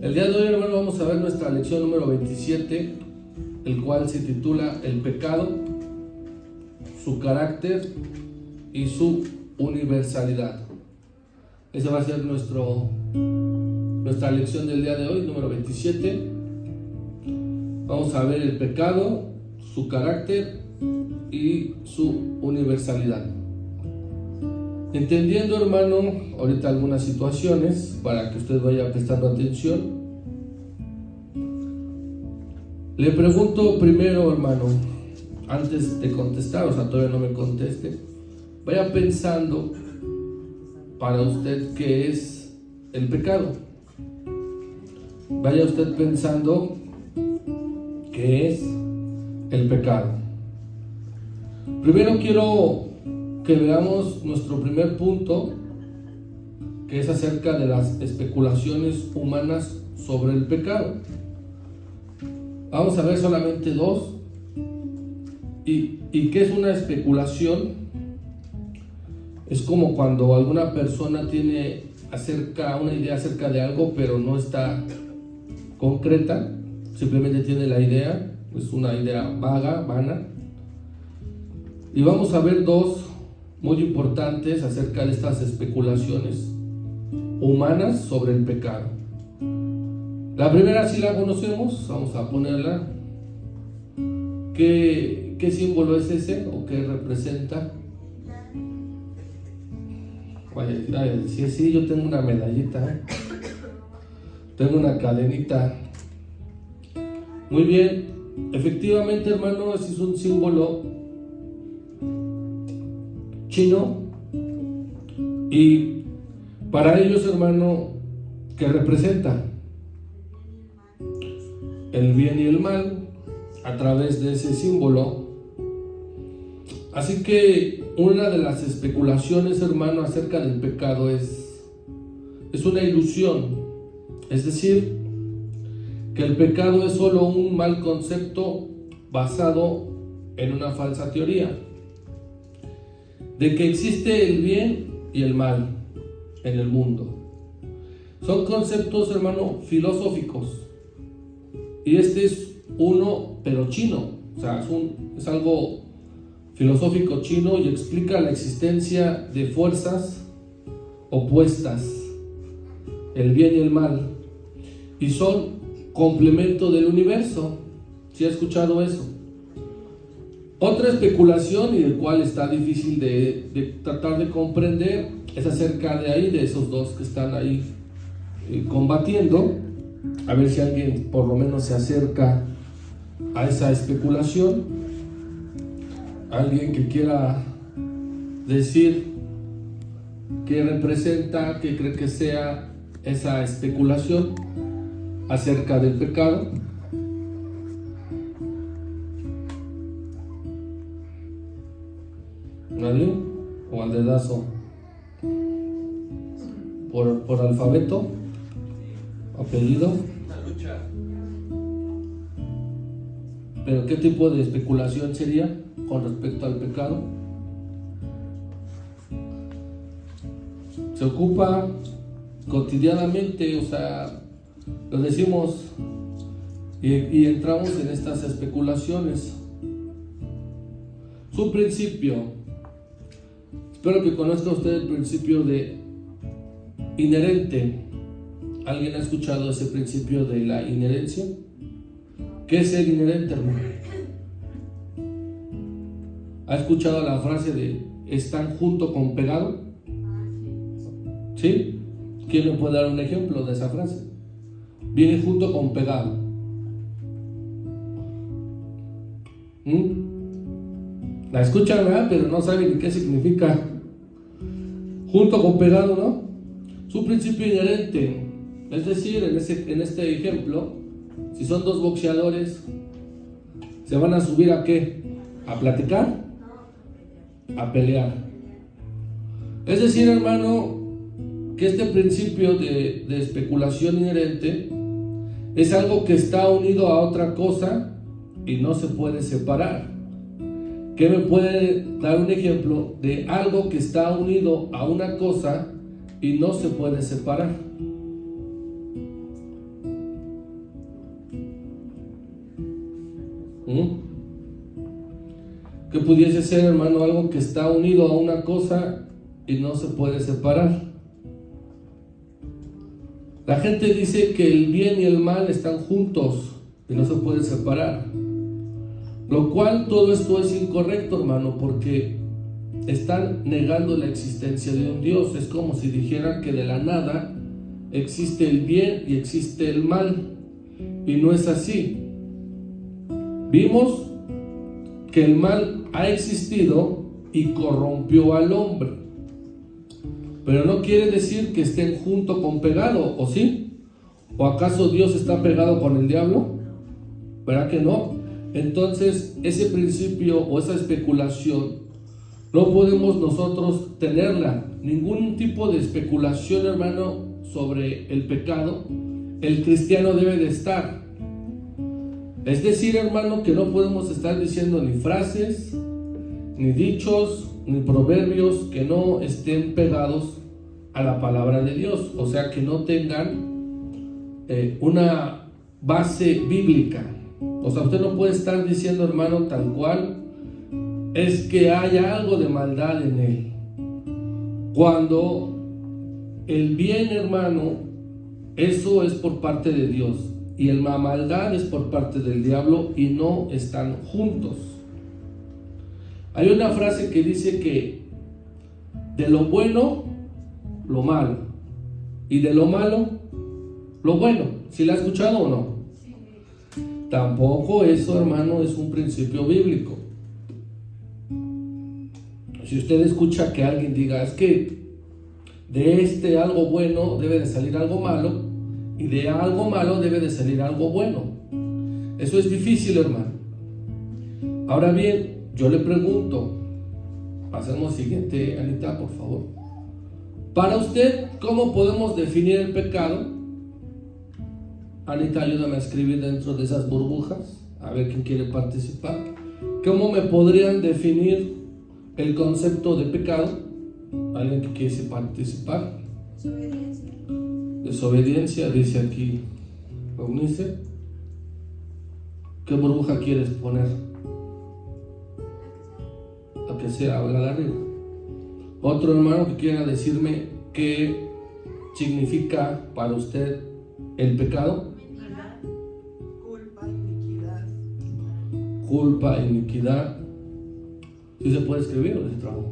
El día de hoy, hermano, vamos a ver nuestra lección número 27, el cual se titula El pecado, su carácter y su universalidad. Esa va a ser nuestra lección del día de hoy, número 27. Vamos a ver el pecado, su carácter y su universalidad. Entendiendo, hermano, ahorita algunas situaciones para que usted vaya prestando atención. Le pregunto primero, hermano, antes de contestar, o sea, todavía no me conteste, vaya pensando para usted qué es el pecado. Vaya usted pensando qué es el pecado. Primero quiero que veamos nuestro primer punto, que es acerca de las especulaciones humanas sobre el pecado. Vamos a ver solamente dos. ¿Y qué es una especulación? Es como cuando alguna persona tiene una idea acerca de algo, pero no está concreta, simplemente tiene la idea, es una idea vaga, vana. Y vamos a ver dos muy importantes acerca de estas especulaciones humanas sobre el pecado. La primera sí la conocemos, vamos a ponerla. ¿Qué símbolo es ese o qué representa? Sí, yo tengo una medallita, tengo una cadenita. Muy bien, efectivamente, hermano, ese es un símbolo chino, y para ellos, hermano, ¿qué representa? El bien y el mal a través de ese símbolo. Así que una de las especulaciones, hermano, acerca del pecado es una ilusión, es decir, que el pecado es solo un mal concepto basado en una falsa teoría de que existe el bien y el mal en el mundo. Son conceptos, hermano, filosóficos, y este es uno, pero chino, o sea, es algo filosófico chino, y explica la existencia de fuerzas opuestas, el bien y el mal, y son complemento del universo. ¿Sí ha escuchado eso? Otra especulación, y del cual está difícil de tratar de comprender, es acerca de esos dos que están ahí combatiendo. A ver si alguien por lo menos se acerca a esa especulación. Alguien que quiera decir qué representa, qué cree que sea esa especulación acerca del pecado. ¿Nadie? ¿O al dedazo? ¿Por alfabeto? ¿Apellido? ¿Pero qué tipo de especulación sería con respecto al pecado? Se ocupa cotidianamente, o sea, lo decimos y entramos en estas especulaciones. Su principio, espero que conozca usted el principio de inherente. ¿Alguien ha escuchado ese principio de la inherencia? ¿Qué es el inherente, hermano? ¿Ha escuchado la frase de están junto con pegado? ¿Sí? ¿Quién me puede dar un ejemplo de esa frase? Viene junto con pegado. La escuchan, ¿verdad? Pero no saben ni qué significa. Junto con pegado, ¿no? Su principio inherente, es decir, en este ejemplo, si son dos boxeadores, ¿se van a subir a qué? ¿A platicar? A pelear. Es decir, hermano, que este principio de especulación inherente es algo que está unido a otra cosa y no se puede separar. ¿Qué me puede dar un ejemplo de algo que está unido a una cosa y no se puede separar? Que pudiese ser, hermano, algo que está unido a una cosa y no se puede separar. La gente dice que el bien y el mal están juntos y no se pueden separar, lo cual todo esto es incorrecto, hermano, porque están negando la existencia de un Dios. Es como si dijeran que de la nada existe el bien y existe el mal, y no es así. Vimos que el mal ha existido y corrompió al hombre, pero no quiere decir que estén junto con pegado, ¿o sí? ¿O acaso Dios está pegado con el diablo? ¿Verdad que no? Entonces ese principio o esa especulación no podemos nosotros tenerla. Ningún tipo de especulación, hermano, sobre el pecado el cristiano debe de estar. Es decir, hermano, que no podemos estar diciendo ni frases, ni dichos, ni proverbios que no estén pegados a la palabra de Dios, o sea, que no tengan una base bíblica. O sea, usted no puede estar diciendo, hermano, tal cual, es que haya algo de maldad en él, cuando el bien, hermano, eso es por parte de Dios, y la maldad es por parte del diablo, y no están juntos. Hay una frase que dice que de lo bueno, lo malo, y de lo malo, lo bueno. ¿Sí la ha escuchado o no? Sí. Tampoco eso, hermano, es un principio bíblico. Si usted escucha que alguien diga, es que de algo bueno debe de salir algo malo, y de algo malo debe de salir algo bueno, eso es difícil, hermano. Ahora bien, yo le pregunto, pasemos siguiente, Anita, por favor. Para usted, ¿cómo podemos definir el pecado? Anita, ayúdame a escribir dentro de esas burbujas, a ver quién quiere participar. ¿Cómo me podrían definir el concepto de pecado? ¿Alguien que quiere participar? Desobediencia. Desobediencia, dice aquí Eunice. ¿Qué burbuja quieres poner? La que sea, la de arriba. Otro hermano que quiera decirme qué significa para usted el pecado. Culpa, iniquidad. Culpa, iniquidad. ¿Sí se puede escribir o se trabó?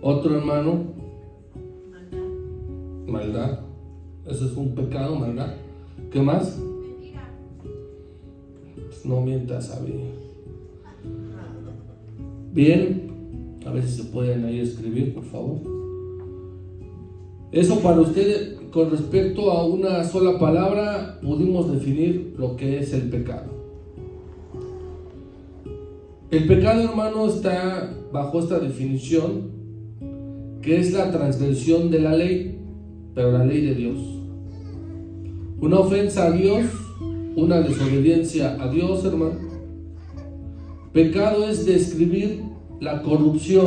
Otro hermano. Maldad. Eso es un pecado, maldad. ¿Qué más? Mentira. Pues no mientas, Abby. Bien. A ver si se pueden ahí escribir, por favor. Eso para ustedes, con respecto a una sola palabra, pudimos definir lo que es el pecado. El pecado, hermano, está bajo esta definición, que es la transgresión de la ley, pero la ley de Dios. Una ofensa a Dios, una desobediencia a Dios, hermano. Pecado es describir la corrupción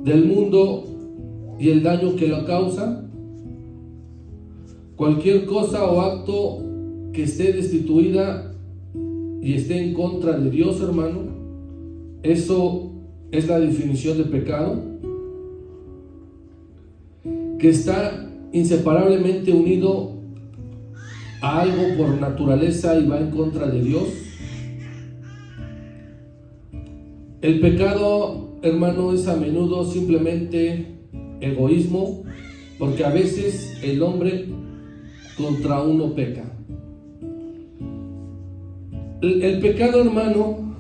del mundo y el daño que lo causa. Cualquier cosa o acto que esté destituida y esté en contra de Dios, hermano, eso es la definición de pecado, que está inseparablemente unido a algo por naturaleza y va en contra de Dios. El pecado, hermano, es a menudo simplemente egoísmo, porque a veces el hombre contra uno peca. El pecado, hermano,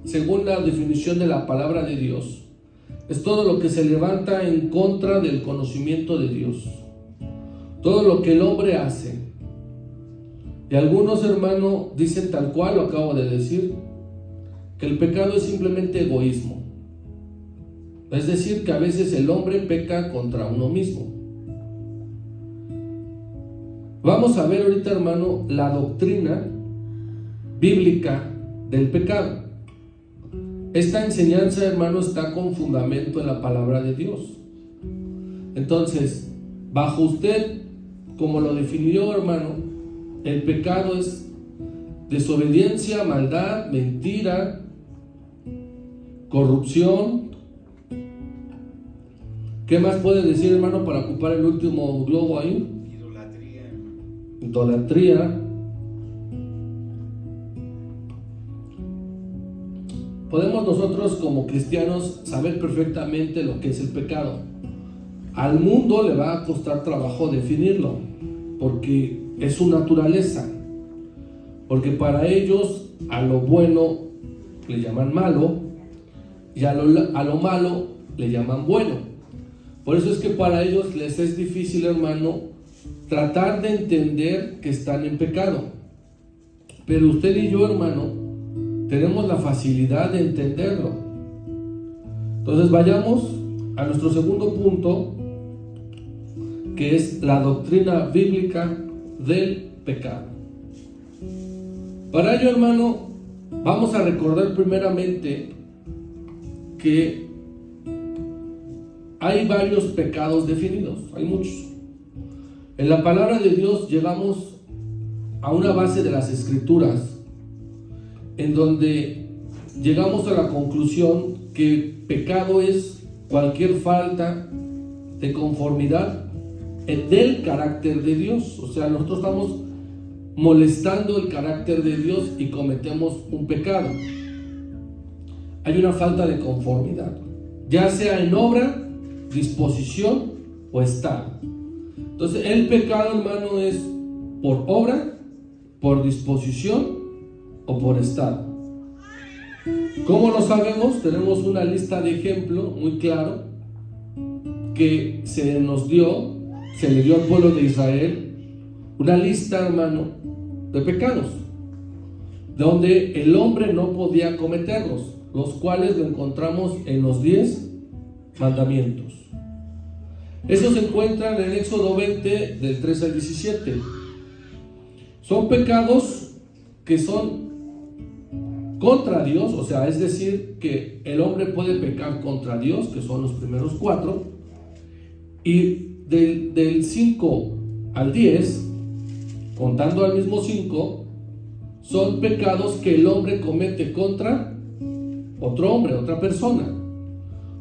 según la definición de la palabra de Dios, es todo lo que se levanta en contra del conocimiento de Dios, todo lo que el hombre hace. Y algunos, hermano, dicen tal cual lo acabo de decir, que el pecado es simplemente egoísmo. Es decir, que a veces el hombre peca contra uno mismo. Vamos a ver ahorita, hermano, la doctrina bíblica del pecado. Esta enseñanza, hermano, está con fundamento en la palabra de Dios. Entonces, bajo usted, como lo definió, hermano, el pecado es desobediencia, maldad, mentira, corrupción. ¿Qué más puede decir, hermano, para ocupar el último globo ahí? Idolatría. Podemos nosotros como cristianos saber perfectamente lo que es el pecado. Al mundo le va a costar trabajo definirlo, porque es su naturaleza. Porque para ellos a lo bueno le llaman malo y a lo malo le llaman bueno. Por eso es que para ellos les es difícil, hermano, tratar de entender que están en pecado. Pero usted y yo, hermano, tenemos la facilidad de entenderlo. Entonces vayamos a nuestro segundo punto, que es la doctrina bíblica del pecado. Para ello, hermano, vamos a recordar primeramente que hay varios pecados definidos, hay muchos. En la palabra de Dios llegamos a una base de las Escrituras, en donde llegamos a la conclusión que pecado es cualquier falta de conformidad del carácter de Dios. O sea, nosotros estamos molestando el carácter de Dios y cometemos un pecado. Hay una falta de conformidad, ya sea en obra, disposición o estado. Entonces el pecado, hermano, es por obra, por disposición o por estado. ¿Cómo lo sabemos? Tenemos una lista de ejemplos muy claro que se le dio al pueblo de Israel, una lista, hermano, de pecados donde el hombre no podía cometerlos, los cuales lo encontramos en los 10 mandamientos. Eso se encuentra en el Éxodo 20 del 3 al 17. Son pecados que son contra Dios, o sea, es decir, que el hombre puede pecar contra Dios, que son los primeros 4, y del 5 al 10, contando al mismo 5, son pecados que el hombre comete contra otro hombre, otra persona.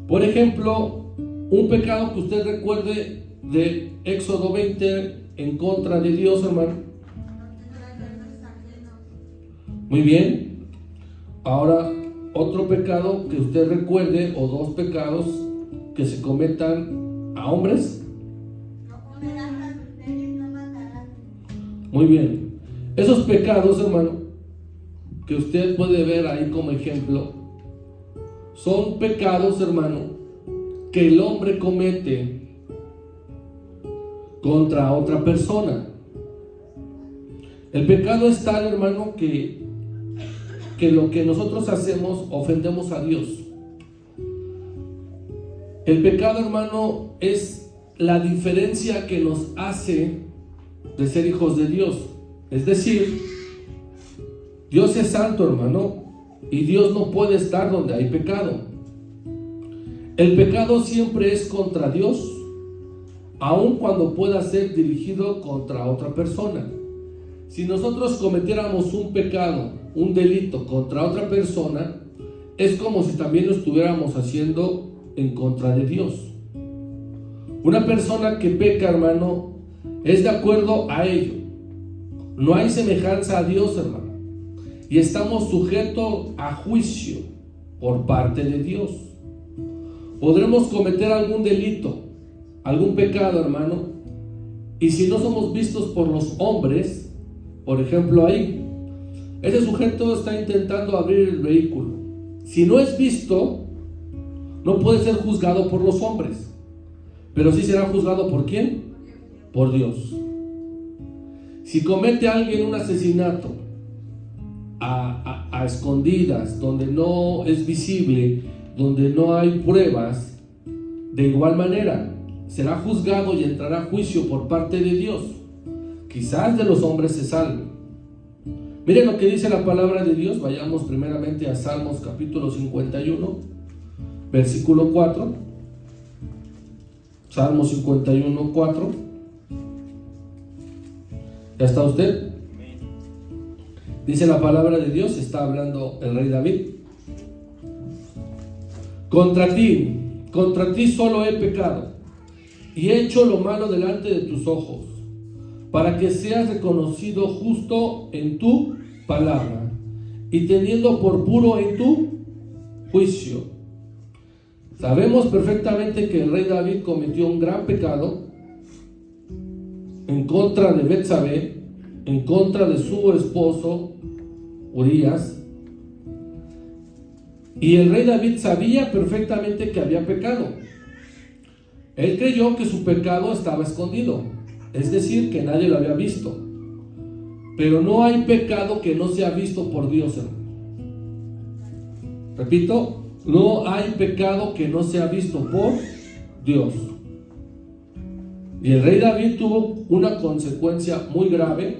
Por ejemplo, un pecado que usted recuerde de Éxodo 20 en contra de Dios, hermano. Muy bien. Ahora, otro pecado que usted recuerde, o dos pecados que se cometan a hombres. Muy bien. Esos pecados, hermano, que usted puede ver ahí como ejemplo, son pecados, hermano, que el hombre comete contra otra persona. El pecado es tal, hermano, que lo que nosotros hacemos ofendemos a Dios. El pecado, hermano, es la diferencia que nos hace de ser hijos de Dios. Es decir, Dios es santo, hermano, y Dios no puede estar donde hay pecado. El pecado siempre es contra Dios, aun cuando pueda ser dirigido contra otra persona. Si nosotros cometiéramos un pecado, un delito contra otra persona, es como si también lo estuviéramos haciendo en contra de Dios. Una persona que peca, hermano, es de acuerdo a ello. No hay semejanza a Dios, hermano, y estamos sujetos a juicio por parte de Dios. Podremos cometer algún delito, algún pecado, hermano, y si no somos vistos por los hombres, por ejemplo ahí, ese sujeto está intentando abrir el vehículo. Si no es visto, no puede ser juzgado por los hombres, pero sí será juzgado ¿por quién? Por Dios. Si comete alguien un asesinato a escondidas, donde no es visible, donde no hay pruebas, de igual manera será juzgado y entrará a juicio por parte de Dios. Quizás de los hombres se salve. Miren lo que dice la palabra de Dios. Vayamos primeramente a Salmos capítulo 51, versículo 4. Salmos 51, 4. ¿Ya está usted? Dice la palabra de Dios, está hablando el rey David. Contra ti solo he pecado y he hecho lo malo delante de tus ojos, para que seas reconocido justo en tu palabra y teniendo por puro en tu juicio. Sabemos perfectamente que el rey David cometió un gran pecado en contra de Betsabé, en contra de su esposo Urías, y el rey David sabía perfectamente que había pecado. Él creyó que su pecado estaba escondido, es decir, que nadie lo había visto. Pero no hay pecado que no sea visto por Dios, hermano. Repito, no hay pecado que no sea visto por Dios. Y el rey David tuvo una consecuencia muy grave: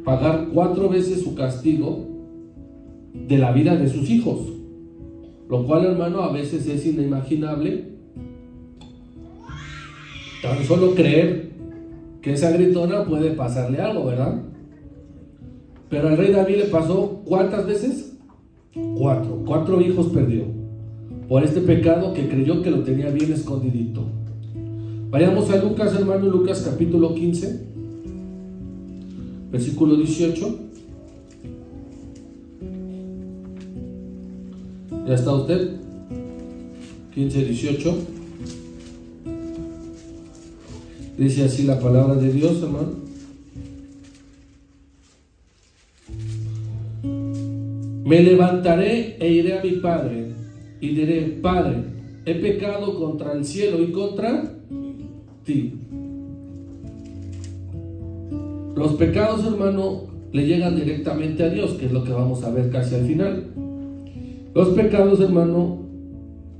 pagar 4 veces su castigo de la vida de sus hijos, lo cual, hermano, a veces es inimaginable. Tan solo creer que esa gritona puede pasarle algo, ¿verdad? Pero al rey David le pasó, ¿cuántas veces? 4 hijos perdió por este pecado que creyó que lo tenía bien escondidito. Vayamos a Lucas, hermano, Lucas capítulo 15, versículo 18. ¿Ya está usted? 15, 18. Dice así la palabra de Dios, hermano. Me levantaré e iré a mi padre y diré: Padre, he pecado contra el cielo y contra ti. Los pecados, hermano, le llegan directamente a Dios, que es lo que vamos a ver casi al final. Los pecados, hermano,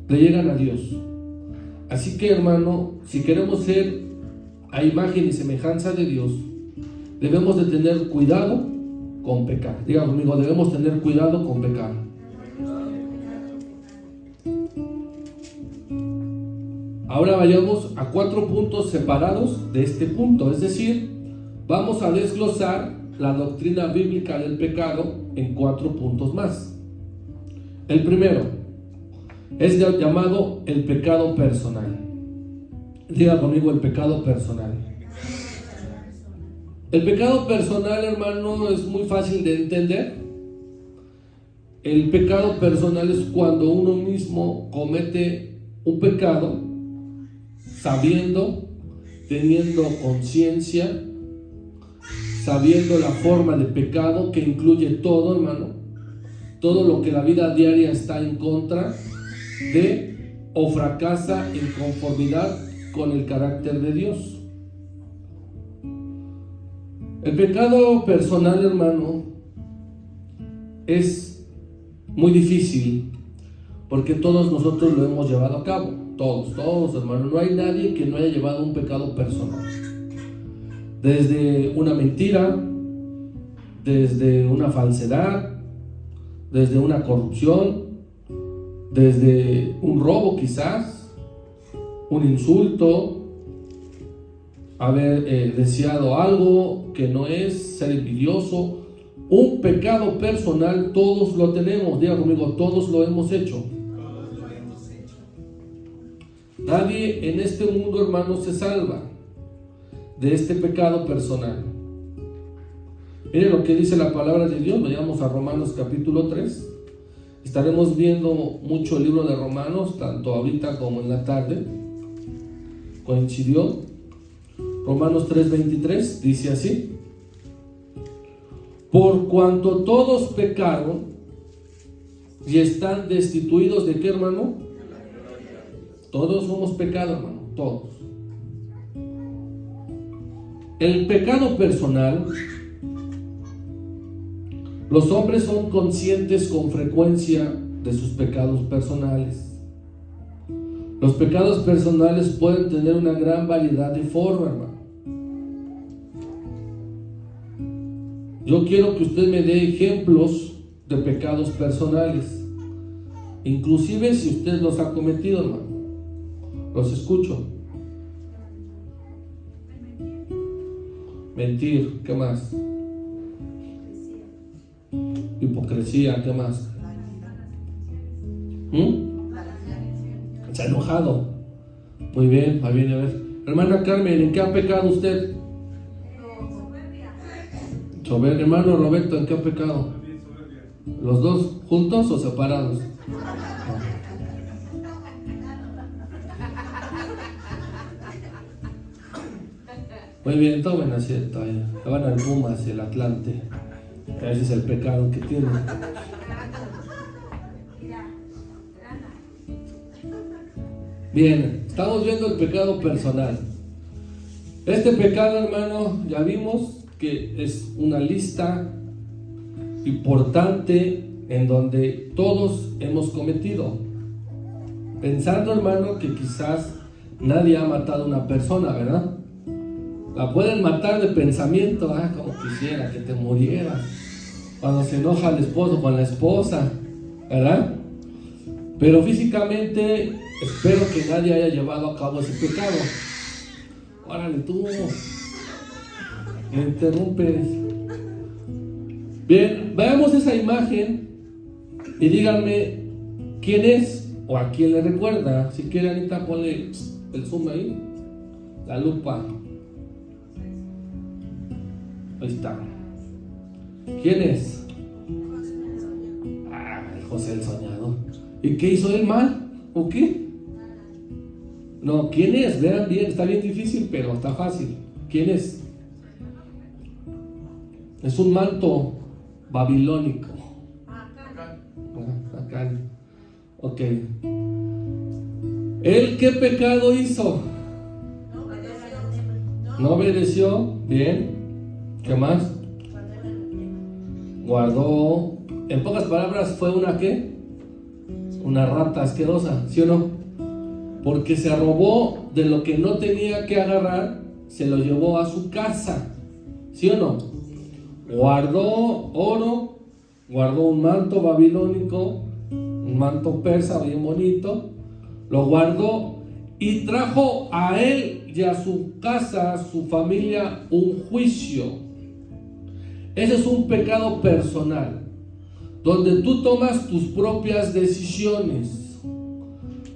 le llegan a Dios. Así que, hermano, si queremos ser a imagen y semejanza de Dios, debemos de tener cuidado con pecar. Diga conmigo, debemos tener cuidado con pecar. Ahora vayamos a 4 puntos separados de este punto, es decir, vamos a desglosar la doctrina bíblica del pecado en 4 puntos más. El primero es llamado el pecado personal. Diga conmigo, el pecado personal. El pecado personal, hermano, es muy fácil de entender. El pecado personal es cuando uno mismo comete un pecado sabiendo, teniendo conciencia, sabiendo la forma de pecado que incluye todo, hermano, todo lo que la vida diaria está en contra de o fracasa en conformidad con el carácter de Dios. El pecado personal, hermano, es muy difícil porque todos nosotros lo hemos llevado a cabo. Todos, hermano. No hay nadie que no haya llevado un pecado personal. Desde una mentira, desde una falsedad, desde una corrupción, desde un robo quizás, un insulto, haber deseado algo que no es, ser envidioso. Un pecado personal todos lo tenemos. Diga conmigo, todos lo hemos hecho. Nadie en este mundo, hermano, se salva de este pecado personal. Miren lo que dice la palabra de Dios. Vayamos a Romanos capítulo 3. Estaremos viendo mucho el libro de Romanos, tanto ahorita como en la tarde. Coincidió. Romanos 3:23 dice así: por cuanto todos pecaron y están destituidos de ¿qué, hermano? Todos somos pecado, hermano, todos. El pecado personal, los hombres son conscientes con frecuencia de sus pecados personales. Los pecados personales pueden tener una gran variedad de formas, hermano. Yo quiero que usted me dé ejemplos de pecados personales, inclusive si usted los ha cometido, hermano. Los escucho. Mentir, ¿qué más? hipocresía, ¿qué más? Se ha enojado. Muy bien, a ver. Hermana Carmen, ¿en qué ha pecado usted? Soberbia. Hermano Roberto, ¿en qué ha pecado? ¿Los dos juntos o separados? Muy bien, tomen asiento ahí. Van al Pumas, el Atlante. Ese es el pecado que tienen. Bien, estamos viendo el pecado personal. Este pecado, hermano, ya vimos que es una lista importante en donde todos hemos cometido. Pensando, hermano, que quizás nadie ha matado a una persona, ¿verdad? La pueden matar de pensamiento, como quisiera que te murieras. Cuando se enoja el esposo con la esposa, ¿verdad? Pero físicamente espero que nadie haya llevado a cabo ese pecado. Órale tú, me interrumpes. Bien, veamos esa imagen y díganme quién es o a quién le recuerda. Si quiere, Anita, ponle el zoom ahí, la lupa. Ahí está. ¿Quién es? José el soñador. ¿Y qué hizo él mal? ¿O qué? No, ¿quién es? Vean bien, está bien difícil, pero está fácil. ¿Quién es? Es un manto babilónico. Acán. Ok. ¿Él qué pecado hizo? No obedeció. Bien. ¿Qué más? Guardó. En pocas palabras, fue una ¿qué? Una rata asquerosa, ¿sí o no? Porque se robó de lo que no tenía que agarrar, se lo llevó a su casa, ¿sí o no? Guardó oro, guardó un manto babilónico, un manto persa bien bonito, lo guardó y trajo a él y a su casa, a su familia, un juicio. Ese es un pecado personal, donde tú tomas tus propias decisiones,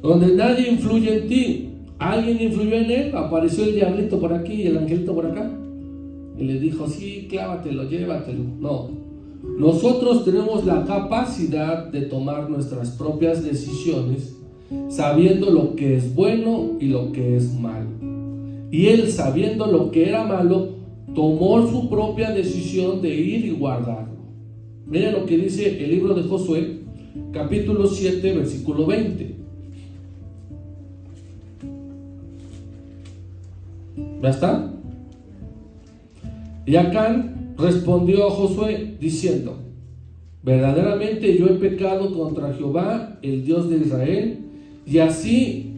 donde nadie influye en ti. Alguien influyó en él, apareció el diablito por aquí y el angelito por acá, y le dijo, sí, clávatelo, llévatelo. No, nosotros tenemos la capacidad de tomar nuestras propias decisiones, sabiendo lo que es bueno y lo que es malo. Y él, sabiendo lo que era malo, tomó su propia decisión de ir y guardarlo. Miren lo que dice el libro de Josué, capítulo 7, versículo 20. ¿Ya está? Y Acán respondió a Josué diciendo, verdaderamente yo he pecado contra Jehová, el Dios de Israel, y así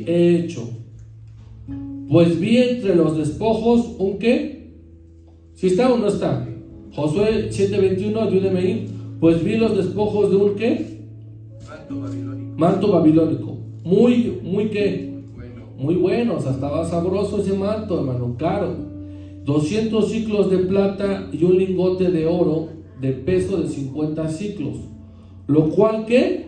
he hecho. Pues vi entre los despojos un ¿qué? ¿Sí está o no está? Josué 7:21, ayúdeme ahí. Pues vi los despojos de un ¿qué? Manto babilónico. Muy ¿qué? Muy buenos, hasta estaba sabroso ese manto, hermano, caro. 200 ciclos de plata y un lingote de oro de peso de 50 ciclos. Lo cual ¿qué?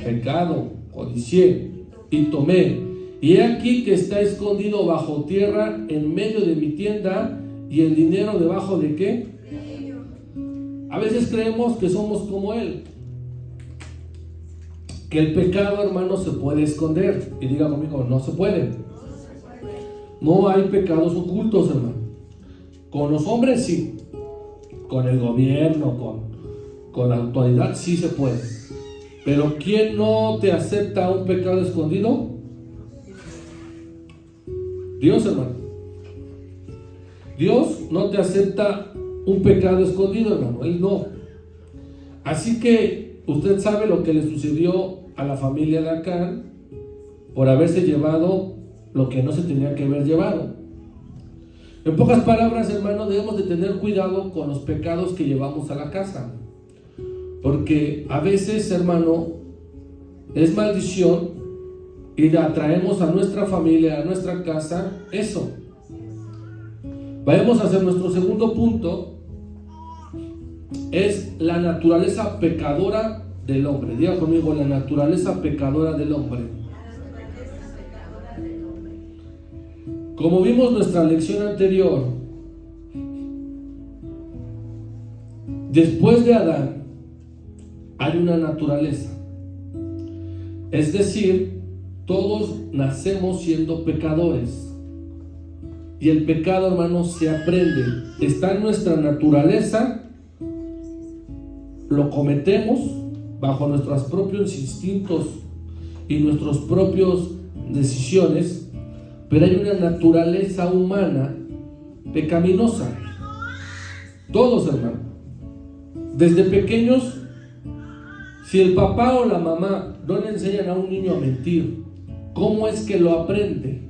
Pecado, codicié y tomé. Y he aquí que está escondido bajo tierra en medio de mi tienda, y el dinero debajo de ¿qué? A veces creemos que somos como él, que el pecado, hermano, se puede esconder. Y diga conmigo, no se puede. No hay pecados ocultos, hermano. Con los hombres sí, con el gobierno, con la autoridad sí se puede. Pero ¿quién no te acepta un pecado escondido? Dios, hermano. Dios no te acepta un pecado escondido, hermano. Él no. Así que usted sabe lo que le sucedió a la familia de Acán por haberse llevado lo que no se tenía que haber llevado. En pocas palabras, hermano, debemos de tener cuidado con los pecados que llevamos a la casa, porque a veces, hermano, es maldición y atraemos a nuestra familia, a nuestra casa, eso. Vayamos a hacer nuestro segundo punto, es la naturaleza pecadora del hombre. Diga conmigo, la naturaleza pecadora del hombre. Como vimos en nuestra lección anterior, después de Adán hay una naturaleza. Es decir, todos nacemos siendo pecadores. Y el pecado, hermanos, se aprende. Está en nuestra naturaleza. Lo cometemos bajo nuestros propios instintos y nuestras propias decisiones. Pero hay una naturaleza humana pecaminosa. Todos, hermanos. Desde pequeños, si el papá o la mamá no le enseñan a un niño a mentir, ¿cómo es que lo aprende?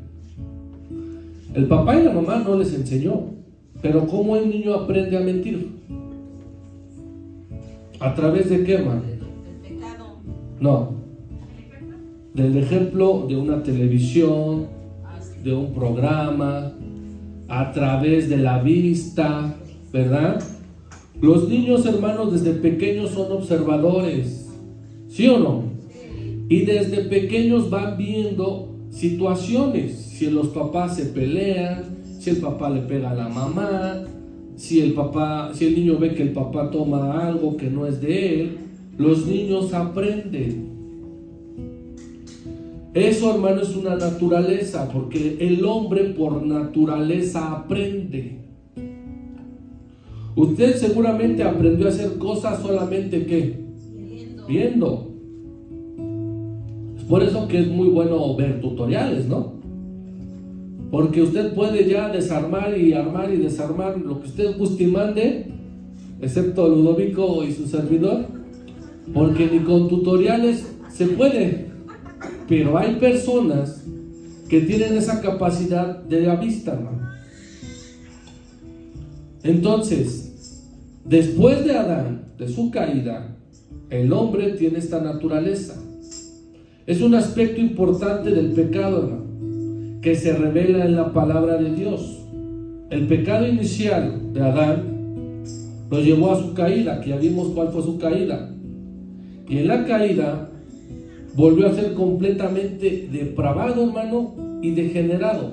El papá y la mamá no les enseñó, pero ¿cómo el niño aprende a mentir? ¿A través de qué, hermano? Del pecado. No. Del ejemplo de una televisión, de un programa, a través de la vista, ¿verdad? Los niños, hermanos, desde pequeños son observadores, ¿sí o no? Y desde pequeños van viendo situaciones. Si los papás se pelean, si el papá le pega a la mamá, si el niño ve que el papá toma algo que no es de él, los niños aprenden. Eso, hermano, es una naturaleza, porque el hombre por naturaleza aprende. Usted seguramente aprendió a hacer cosas solamente ¿qué? Viendo. Es por eso que es muy bueno ver tutoriales, ¿no? Porque usted puede ya desarmar y armar y desarmar lo que usted guste y mande, excepto Ludovico y su servidor, porque ni con tutoriales se puede. Pero hay personas que tienen esa capacidad de la vista, hermano. Entonces, después de Adán, de su caída, el hombre tiene esta naturaleza. Es un aspecto importante del pecado, hermano, que se revela en la palabra de Dios. El pecado inicial de Adán lo llevó a su caída, que ya vimos cuál fue su caída. Y en la caída volvió a ser completamente depravado, hermano, y degenerado.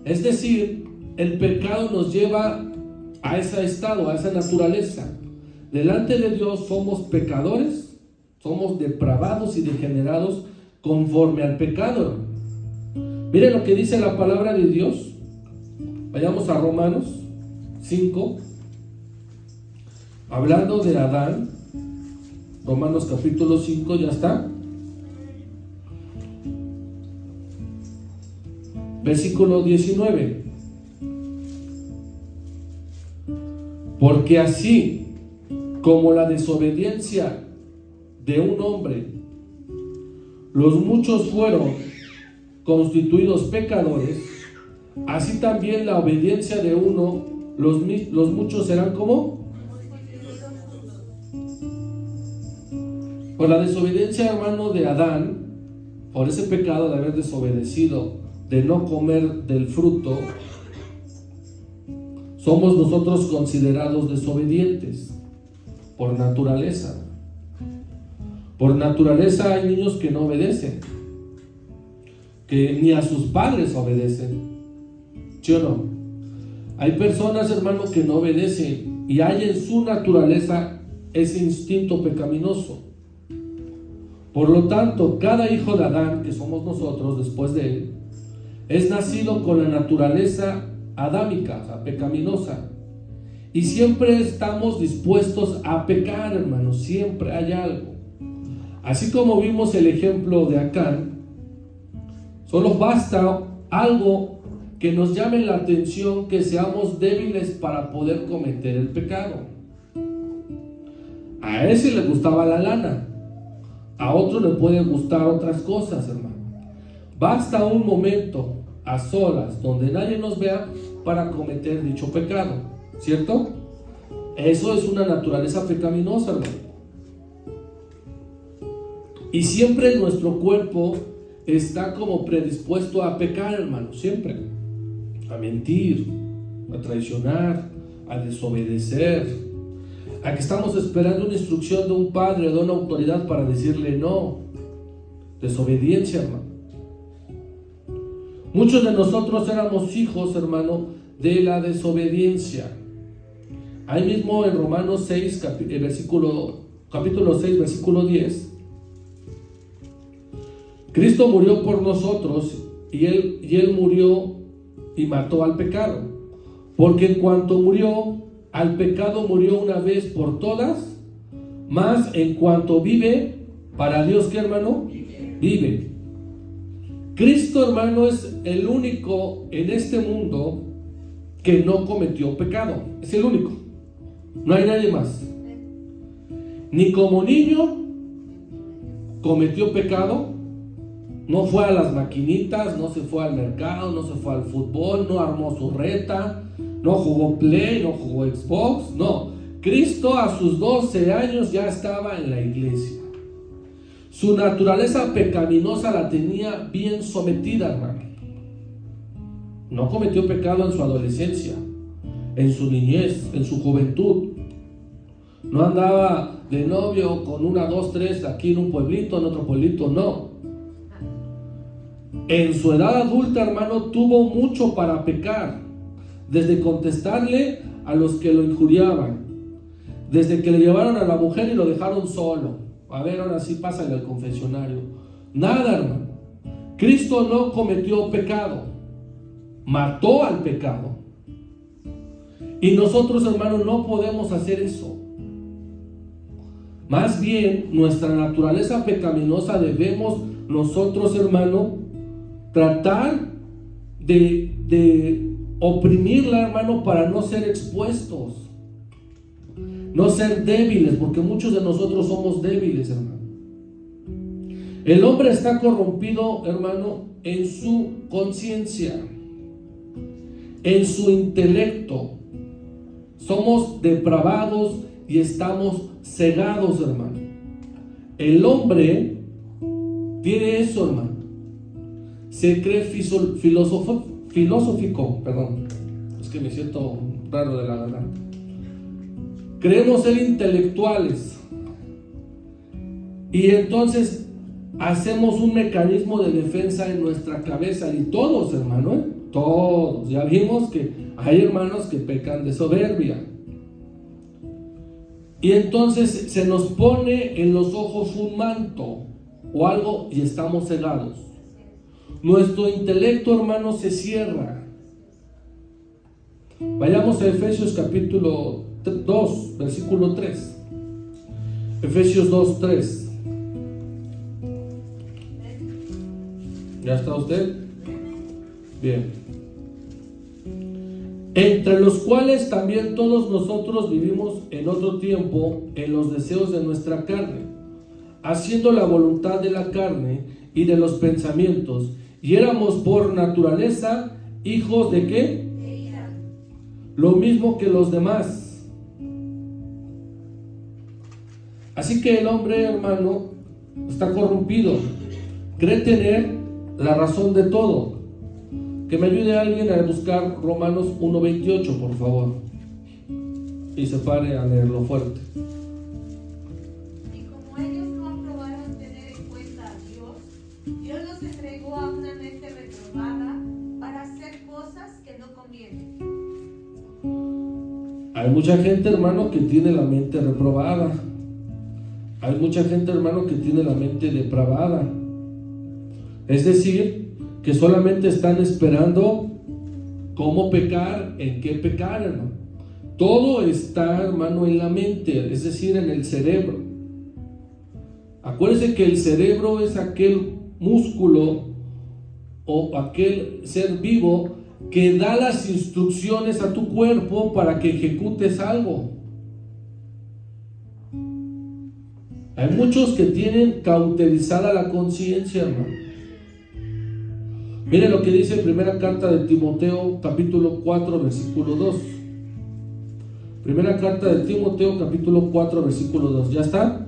Es decir, el pecado nos lleva a ese estado, a esa naturaleza. Delante de Dios somos pecadores, somos depravados y degenerados conforme al pecado. Miren lo que dice la palabra de Dios. Vayamos a Romanos 5, hablando de Adán. Romanos capítulo 5, ya está. Versículo 19. Porque así como la desobediencia de un hombre, los muchos fueron constituidos pecadores, así también la obediencia de uno, los muchos serán como. Por la desobediencia, hermano, de Adán, por ese pecado de haber desobedecido, de no comer del fruto, somos nosotros considerados desobedientes por naturaleza. Por naturaleza hay niños que no obedecen, que ni a sus padres obedecen, ¿sí o no? Hay personas, hermano, que no obedecen y hay en su naturaleza ese instinto pecaminoso. Por lo tanto, cada hijo de Adán, que somos nosotros después de él, es nacido con la naturaleza adámica, o sea, pecaminosa. Y siempre estamos dispuestos a pecar, hermano, siempre hay algo. Así como vimos el ejemplo de Acán, solo basta algo que nos llame la atención, que seamos débiles para poder cometer el pecado. A ese le gustaba la lana, a otro le pueden gustar otras cosas, hermano. Basta un momento a solas, donde nadie nos vea, para cometer dicho pecado, ¿cierto? Eso es una naturaleza pecaminosa, hermano. Y siempre nuestro cuerpo está como predispuesto a pecar, hermano, siempre. A mentir, a traicionar, a desobedecer. a que estamos esperando una instrucción de un padre o de una autoridad para decirle no. Desobediencia, hermano. Muchos de nosotros éramos hijos, hermano, de la desobediencia. Ahí mismo en Romanos 6, capítulo 6, versículo 10, Cristo murió por nosotros y él murió y mató al pecado. Porque en cuanto murió, al pecado murió una vez por todas, mas en cuanto vive, para Dios, ¿qué, hermano? Vive. Cristo, hermano, es el único en este mundo que no cometió pecado. Es el único. No hay nadie más. Ni como niño cometió pecado. No fue a las maquinitas, no se fue al mercado, no se fue al fútbol, no armó su reta, no jugó Play, no jugó Xbox. No, Cristo a sus 12 años ya estaba en la iglesia. Su naturaleza pecaminosa la tenía bien sometida, hermano. No cometió pecado en su adolescencia, en su niñez, en su juventud. No andaba de novio con una, dos, tres, aquí en un pueblito, en otro pueblito, no. En su edad adulta, hermano, tuvo mucho para pecar. Desde contestarle a los que lo injuriaban, desde que le llevaron a la mujer y lo dejaron solo. A ver, ahora sí, pásale al confesionario. Nada, hermano. Cristo no cometió pecado, mató al pecado. Y nosotros, hermano, no podemos hacer eso. Más bien, nuestra naturaleza pecaminosa debemos nosotros, hermano, tratar de oprimirla, hermano, para no ser expuestos, no ser débiles, porque muchos de nosotros somos débiles, hermano. El hombre está corrompido, hermano, en su conciencia, en su intelecto. Somos depravados y estamos cegados, hermano. El hombre tiene eso, hermano. Se cree filosófico, perdón, es que me siento raro de la garganta. Creemos ser intelectuales y entonces hacemos un mecanismo de defensa en nuestra cabeza, y todos, hermano, todos, ya vimos que hay hermanos que pecan de soberbia, y entonces se nos pone en los ojos un manto o algo y estamos cegados. Nuestro intelecto, hermano, se cierra. Vayamos a Efesios capítulo 2, versículo 3. Efesios 2, 3. ¿Ya está usted? Bien. Entre los cuales también todos nosotros vivimos en otro tiempo en los deseos de nuestra carne, haciendo la voluntad de la carne y de los pensamientos, y éramos por naturaleza hijos de ¿qué? De ira. Lo mismo que los demás. Así que el hombre, hermano, está corrompido, cree tener la razón de todo. Que me ayude alguien a buscar Romanos 1:28, por favor, y se pare a leerlo fuerte. Y como ellos no aprobaron tener en cuenta a Dios los entregó a una mente reprobada para hacer cosas que no convienen. Hay mucha gente, hermano, que tiene la mente reprobada. Hay mucha gente, hermano, que tiene la mente depravada. Es decir, que solamente están esperando cómo pecar, en qué pecar, hermano. Todo está, hermano, en la mente, es decir, en el cerebro. Acuérdense que el cerebro es aquel músculo o aquel ser vivo que da las instrucciones a tu cuerpo para que ejecutes algo. Hay muchos que tienen cauterizada la conciencia, hermano. Miren lo que dice primera carta de Timoteo, capítulo 4, versículo 2. Primera carta de Timoteo, capítulo 4, versículo 2. ¿Ya está?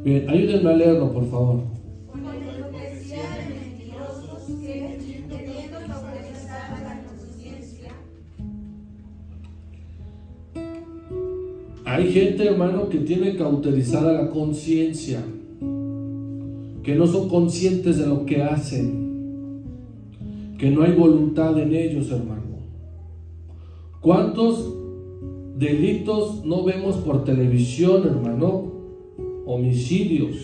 Bien, ayúdenme a leerlo, por favor. Hay gente, hermano, que tiene cauterizada la conciencia, que no son conscientes de lo que hacen, que no hay voluntad en ellos, hermano. ¿Cuántos delitos no vemos por televisión, hermano? Homicidios,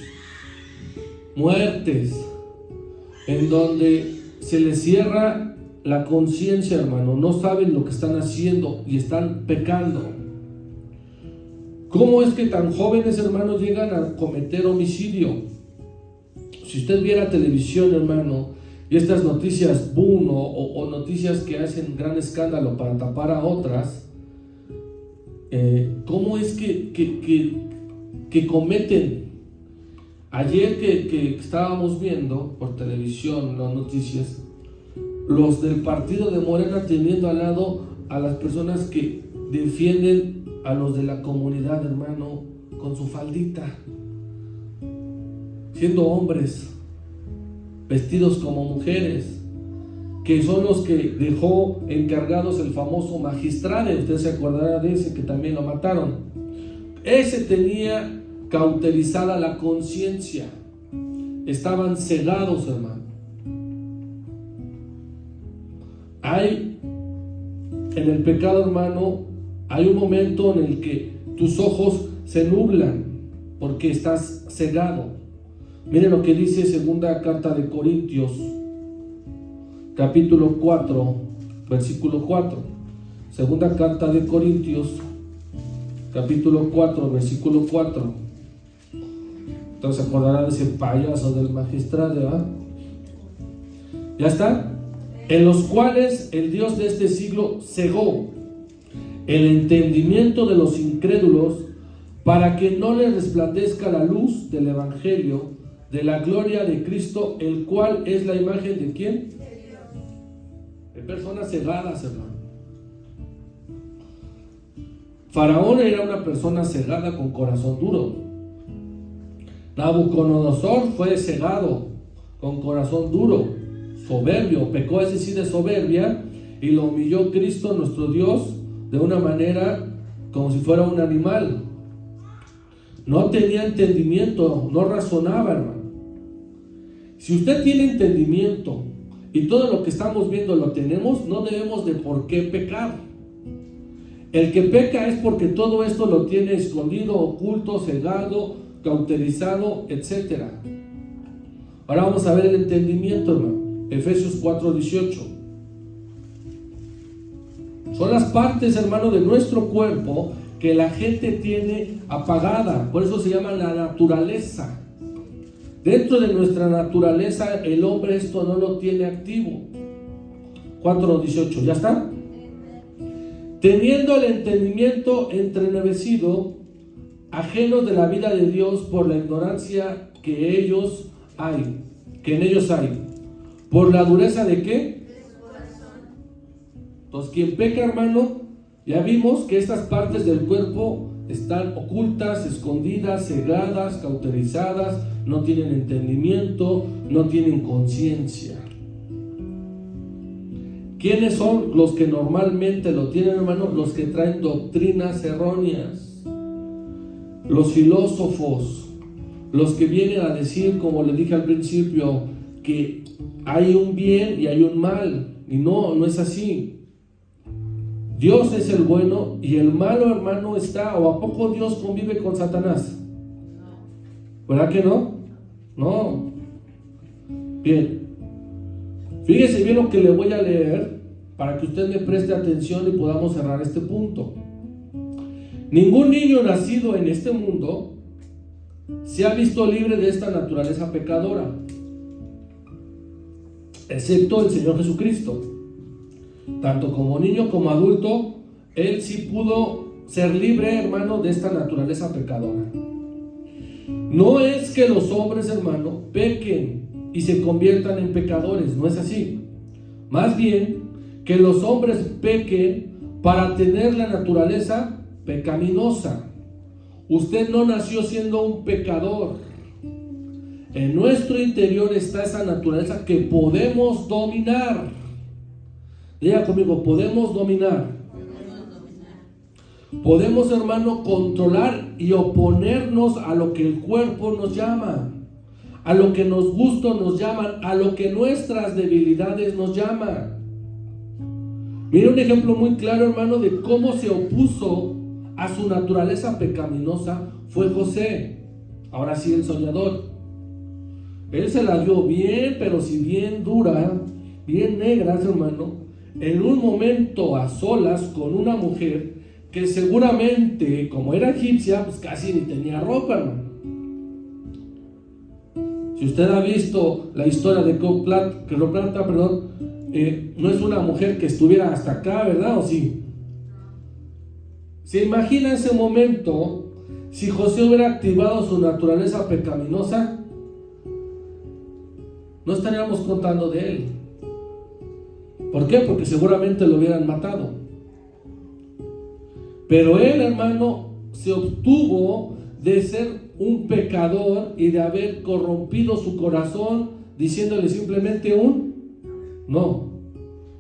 muertes, en donde se les cierra la conciencia, hermano. No saben lo que están haciendo y están pecando. ¿Cómo es que tan jóvenes, hermanos, llegan a cometer homicidio? Si usted viera televisión, hermano, y estas noticias boom o noticias que hacen gran escándalo para tapar a otras, ¿cómo es que cometen? Ayer que estábamos viendo por televisión las noticias, los del partido de Morena teniendo al lado a las personas que defienden a los de la comunidad, hermano, con su faldita, siendo hombres vestidos como mujeres, que son los que dejó encargados el famoso magistrado. Usted se acordará de ese que también lo mataron. Ese tenía cauterizada la conciencia, estaban cegados, hermano. Hay en el pecado, hermano, hay un momento en el que tus ojos se nublan porque estás cegado. Miren lo que dice segunda carta de Corintios, capítulo 4, versículo 4. Segunda carta de Corintios, capítulo 4, versículo 4. Entonces se acordará de ese payaso del magistrado, ¿verdad? ¿Ya está? En los cuales el Dios de este siglo cegó el entendimiento de los incrédulos, para que no les resplandezca la luz del evangelio de la gloria de Cristo, el cual es la imagen de ¿quién? De personas cegadas, hermano. Faraón era una persona cegada con corazón duro. Nabucodonosor fue cegado con corazón duro, soberbio, pecó ese sí de soberbia, y lo humilló Cristo nuestro Dios de una manera como si fuera un animal. No tenía entendimiento, no razonaba, hermano. Si usted tiene entendimiento y todo lo que estamos viendo lo tenemos, no debemos de por qué pecar. El que peca es porque todo esto lo tiene escondido, oculto, cegado, cauterizado, etc. Ahora vamos a ver el entendimiento, hermano. Efesios 4:18. Son las partes, hermano, de nuestro cuerpo que la gente tiene apagada. Por eso se llama la naturaleza. Dentro de nuestra naturaleza, el hombre esto no lo tiene activo. 4:18, ¿ya está? Teniendo el entendimiento entrenegrecido, ajenos de la vida de Dios por la ignorancia que en ellos hay. ¿Por la dureza de qué? Entonces, quien peca, hermano, ya vimos que estas partes del cuerpo están ocultas, escondidas, cegadas, cauterizadas, no tienen entendimiento, no tienen conciencia. ¿Quiénes son los que normalmente lo tienen, hermano? Los que traen doctrinas erróneas, los filósofos, los que vienen a decir, como le dije al principio, que hay un bien y hay un mal, y no es así. Dios es el bueno y el malo, hermano, está. ¿O a poco Dios convive con Satanás? ¿Verdad que no? No. Bien. Fíjese bien lo que le voy a leer para que usted me preste atención y podamos cerrar este punto. Ningún niño nacido en este mundo se ha visto libre de esta naturaleza pecadora, excepto el Señor Jesucristo. Tanto como niño como adulto, Él sí pudo ser libre, hermano, de esta naturaleza pecadora. No es que los hombres, hermano, pequen y se conviertan en pecadores, no es así. Más bien, que los hombres pequen para tener la naturaleza pecaminosa. Usted no nació siendo un pecador. En nuestro interior está esa naturaleza que podemos dominar. Diga conmigo, podemos dominar. Podemos, hermano, controlar y oponernos a lo que el cuerpo nos llama, a lo que nos gustos nos llaman, a lo que nuestras debilidades nos llaman. Mira un ejemplo muy claro, hermano, de cómo se opuso a su naturaleza pecaminosa fue José. Ahora sí, el soñador. Él se la dio bien, pero si bien dura, bien negras, hermano, en un momento a solas con una mujer que seguramente, como era egipcia, pues casi ni tenía ropa, hermano. Si usted ha visto la historia de Cleopatra, no es una mujer que estuviera hasta acá, ¿verdad? ¿O sí? ¿Se imagina ese momento si José hubiera activado su naturaleza pecaminosa? No estaríamos contando de él. ¿Por qué? Porque seguramente lo hubieran matado. Pero él, hermano, se obtuvo de ser un pecador y de haber corrompido su corazón, diciéndole simplemente un no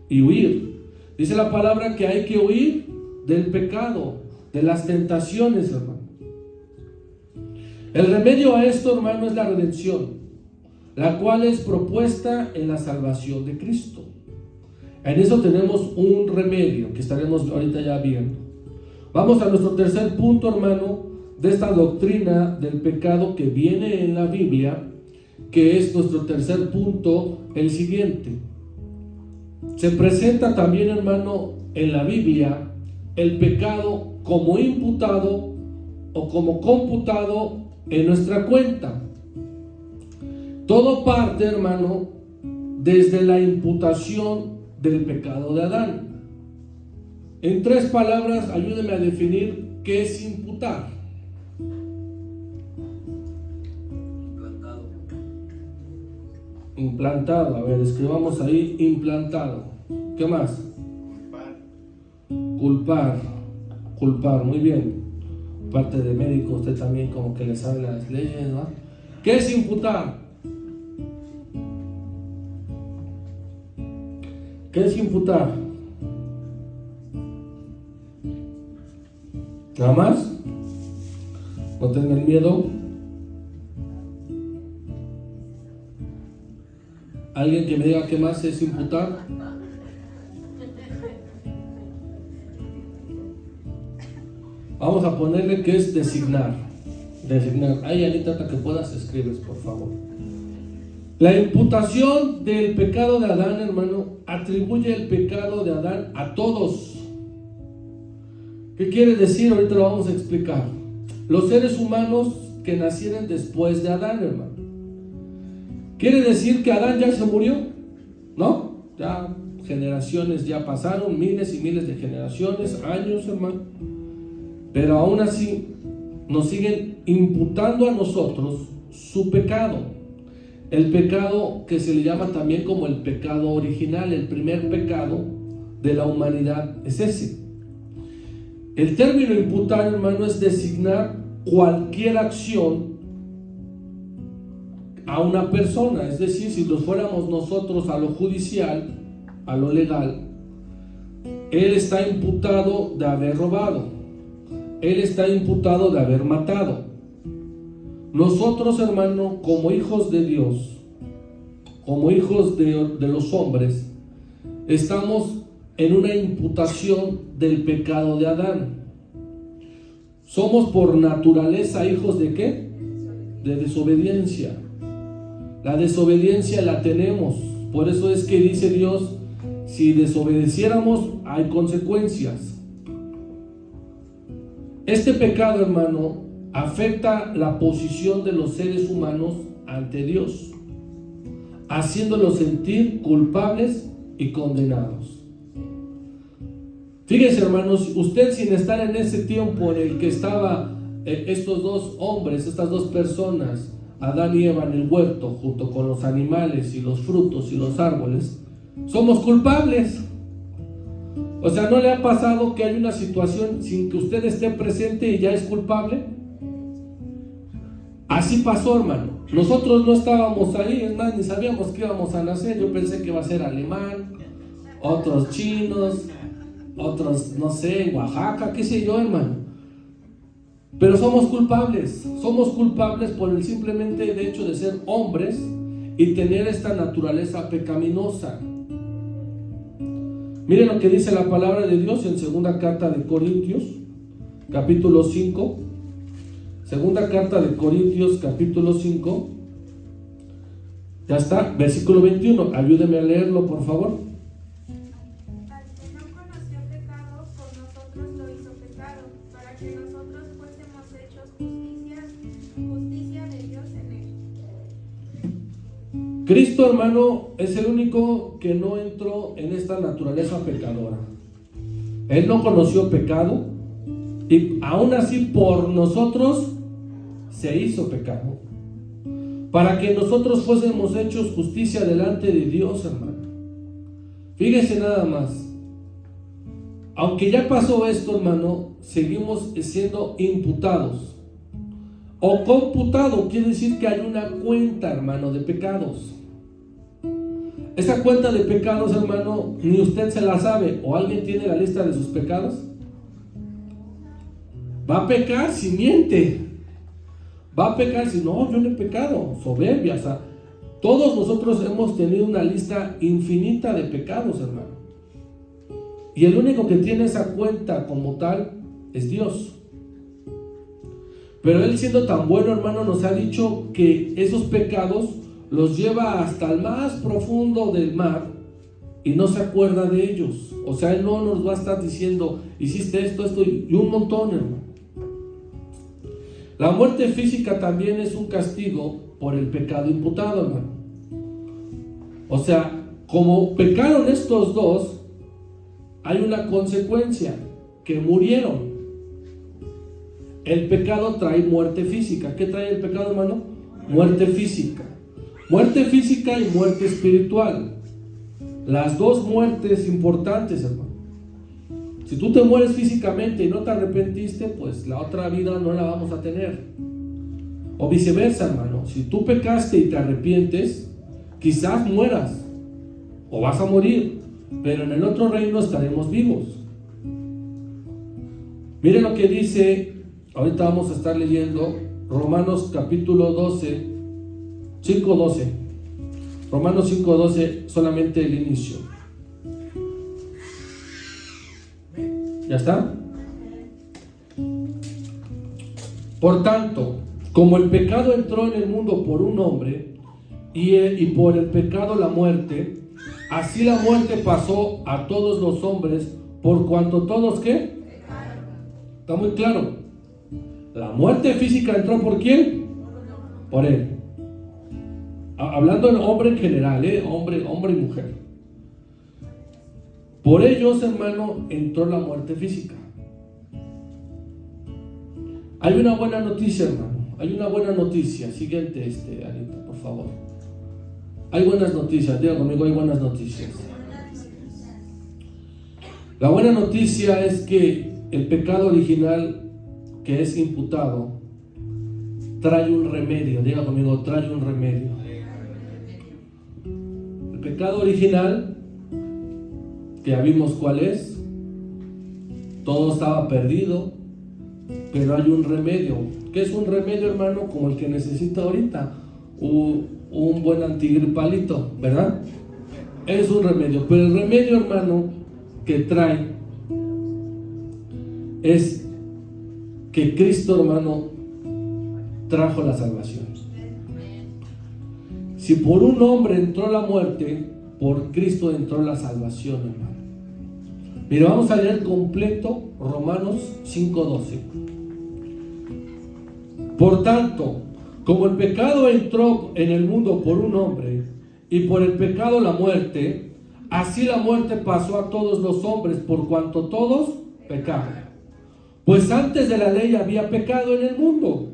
y huir. Dice la palabra que hay que huir del pecado, de las tentaciones, hermano. El remedio a esto, hermano, es la redención, la cual es propuesta en la salvación de Cristo. En eso tenemos un remedio que estaremos ahorita ya viendo. Vamos a nuestro tercer punto, hermano, de esta doctrina del pecado que viene en la Biblia, que es nuestro tercer punto, el siguiente. Se presenta también, hermano, en la Biblia el pecado como imputado o como computado en nuestra cuenta. Todo parte, hermano, desde la imputación del pecado de Adán. En 3 palabras, ayúdeme a definir qué es imputar. Implantado, a ver, escribamos ahí, implantado. ¿Qué más? Culpar, muy bien. Parte de médico, usted también como que le sabe las leyes, ¿no? ¿Qué es imputar? ¿Qué es imputar? ¿Nada más? No tengan miedo. ¿Alguien que me diga qué más es imputar? Vamos a ponerle que es designar. Ay, Anita, hasta que puedas escribes, por favor. La imputación del pecado de Adán, hermano, atribuye el pecado de Adán a todos. ¿Qué quiere decir? Ahorita lo vamos a explicar. Los seres humanos que nacieron después de Adán, hermano. ¿Quiere decir que Adán ya se murió? ¿No? Ya generaciones ya pasaron, miles y miles de generaciones, años, hermano. Pero aún así nos siguen imputando a nosotros su pecado. El pecado que se le llama también como el pecado original, el primer pecado de la humanidad es ese. El término imputar, hermano, es designar cualquier acción a una persona. Es decir, si nos fuéramos nosotros a lo judicial, a lo legal, él está imputado de haber robado. Él está imputado de haber matado. Nosotros, hermano, como hijos de Dios, como hijos de los hombres, estamos en una imputación del pecado de Adán. Somos por naturaleza hijos de ¿qué? De desobediencia. La desobediencia la tenemos. Por eso es que dice Dios, si desobedeciéramos hay consecuencias. Este pecado, hermano, afecta la posición de los seres humanos ante Dios, haciéndolos sentir culpables y condenados. Fíjense, hermanos, usted sin estar en ese tiempo en el que estaban estos dos hombres, estas dos personas, Adán y Eva en el huerto, junto con los animales y los frutos y los árboles, somos culpables. O sea, ¿no le ha pasado que hay una situación sin que usted esté presente y ya es culpable? Así pasó, hermano. Nosotros no estábamos ahí, es más, ni sabíamos que íbamos a nacer. Yo pensé que iba a ser alemán, otros chinos, otros, no sé, en Oaxaca, qué sé yo, hermano. Pero somos culpables por el simplemente hecho de ser hombres y tener esta naturaleza pecaminosa. Miren lo que dice la palabra de Dios en segunda carta de Corintios, capítulo 5. Segunda carta de Corintios, capítulo 5. Ya está, versículo 21. Ayúdeme a leerlo, por favor. Al que no conoció pecado, por nosotros lo hizo pecado, para que nosotros fuésemos hechos justicia de Dios en él. Cristo, hermano, es el único que no entró en esta naturaleza pecadora. Él no conoció pecado y aún así por nosotros se hizo pecado, para que nosotros fuésemos hechos justicia delante de Dios, hermano. Fíjese nada más. Aunque ya pasó esto, hermano, seguimos siendo imputados. O computado, quiere decir que hay una cuenta, hermano, de pecados. Esa cuenta de pecados, hermano, ni usted se la sabe. ¿O alguien tiene la lista de sus pecados? Va a pecar si miente. Va a pecar si no, yo no he pecado. Soberbia, o sea, todos nosotros hemos tenido una lista infinita de pecados, hermano. Y el único que tiene esa cuenta como tal es Dios. Pero Él, siendo tan bueno, hermano, nos ha dicho que esos pecados los lleva hasta el más profundo del mar y no se acuerda de ellos. O sea, Él no nos va a estar diciendo, hiciste esto y un montón, hermano. La muerte física también es un castigo por el pecado imputado, hermano. O sea, como pecaron estos dos, hay una consecuencia, que murieron. El pecado trae muerte física. ¿Qué trae el pecado, hermano? Muerte física. Muerte física y muerte espiritual. Las dos muertes importantes, hermano. Si tú te mueres físicamente y no te arrepentiste, pues la otra vida no la vamos a tener. O viceversa, hermano. Si tú pecaste y te arrepientes, quizás mueras o vas a morir, pero en el otro reino estaremos vivos. Miren lo que dice, ahorita vamos a estar leyendo Romanos capítulo 12, 5:12. Romanos 5:12, solamente el inicio. ¿Ya está? Por tanto, como el pecado entró en el mundo por un hombre, y por el pecado la muerte, así la muerte pasó a todos los hombres, por cuanto todos, ¿qué? Está muy claro. La muerte física entró ¿por quién? Por él. Hablando en hombre en general, hombre y mujer. Por ellos, hermano, entró la muerte física. Hay una buena noticia, hermano. Hay una buena noticia. Siguiente, Anita, por favor. Hay buenas noticias. Diga conmigo, hay buenas noticias. La buena noticia es que el pecado original que es imputado trae un remedio. Diga conmigo, trae un remedio. El pecado original, que ya vimos cuál es, todo estaba perdido, pero hay un remedio. ¿Qué es un remedio, hermano? Como el que necesita ahorita, un buen antigripalito, ¿verdad? Es un remedio, pero el remedio, hermano, que trae es que Cristo, hermano, trajo la salvación. Si por un hombre entró la muerte, por Cristo entró la salvación, hermano. Mira, vamos a leer completo Romanos 5:12. Por tanto, como el pecado entró en el mundo por un hombre, y por el pecado la muerte, así la muerte pasó a todos los hombres, por cuanto todos pecaron. Pues antes de la ley había pecado en el mundo,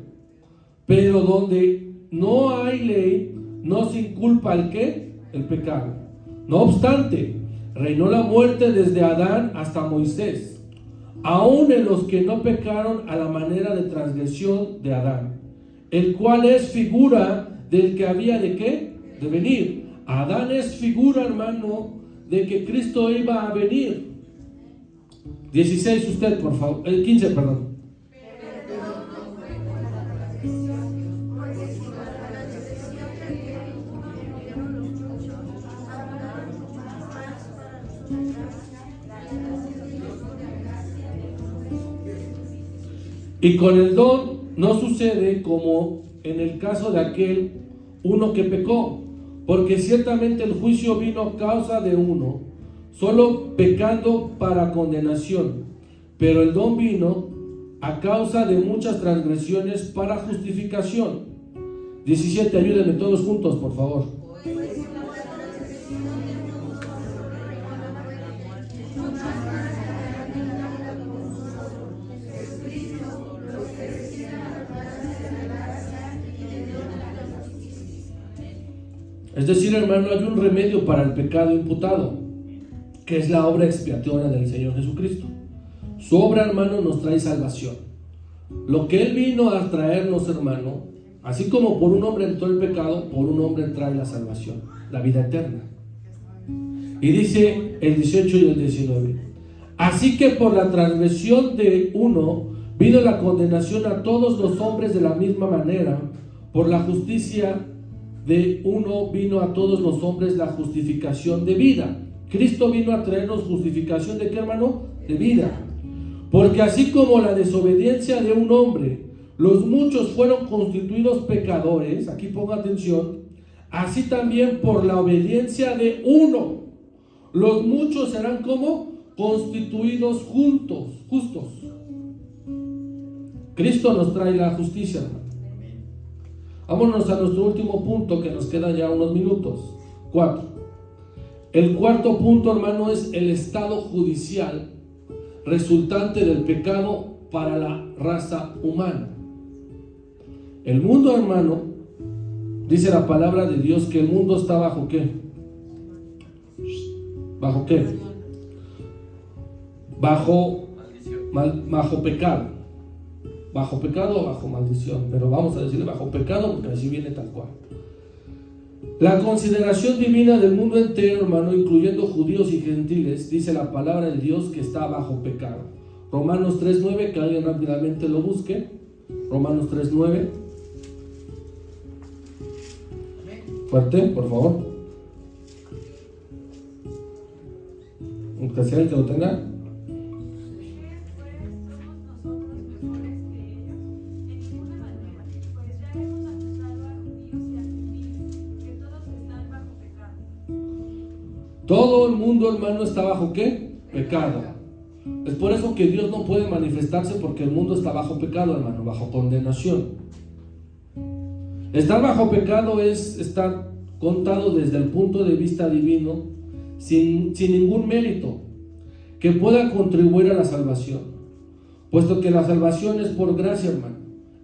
pero donde no hay ley, no se inculpa el ¿qué? El pecado. No obstante, reinó la muerte desde Adán hasta Moisés, aun en los que no pecaron a la manera de transgresión de Adán, el cual es figura del que había de ¿qué? De venir. Adán es figura, hermano, de que Cristo iba a venir. 16 usted, por favor. 15, perdón. Y con el don no sucede como en el caso de aquel uno que pecó, porque ciertamente el juicio vino a causa de uno, solo pecando para condenación, pero el don vino a causa de muchas transgresiones para justificación. 17, ayúdenme todos juntos, por favor. Es decir, hermano, hay un remedio para el pecado imputado, que es la obra expiatoria del Señor Jesucristo. Su obra, hermano, nos trae salvación. Lo que Él vino a traernos, hermano, así como por un hombre entró el pecado, por un hombre trae la salvación, la vida eterna. Y dice el 18 y el 19: así que por la transgresión de uno vino la condenación a todos los hombres de la misma manera, por la justicia de uno vino a todos los hombres la justificación de vida. Cristo vino a traernos justificación de ¿qué, hermano? De vida. Porque así como la desobediencia de un hombre, los muchos fueron constituidos pecadores, aquí ponga atención, así también por la obediencia de uno, los muchos serán como constituidos justos. Cristo nos trae la justicia, hermano. Vámonos a nuestro último punto, que nos quedan ya unos minutos. 4. El cuarto punto, hermano, es el estado judicial resultante del pecado para la raza humana. El mundo, hermano, dice la palabra de Dios que el mundo está bajo ¿qué? ¿Bajo qué? Bajo pecado. Bajo pecado o bajo maldición, pero vamos a decirle bajo pecado porque así viene tal cual. La consideración divina del mundo entero, hermano, incluyendo judíos y gentiles, dice la palabra de Dios que está bajo pecado. Romanos 3:9, que alguien rápidamente lo busque. Romanos 3:9. Fuerte, por favor. ¿Usted el que lo tenga? Todo el mundo, hermano, está bajo ¿qué? Pecado. Es por eso que Dios no puede manifestarse, porque el mundo está bajo pecado, hermano, bajo condenación. Estar bajo pecado es estar contado desde el punto de vista divino, sin ningún mérito que pueda contribuir a la salvación, puesto que la salvación es por gracia, hermano,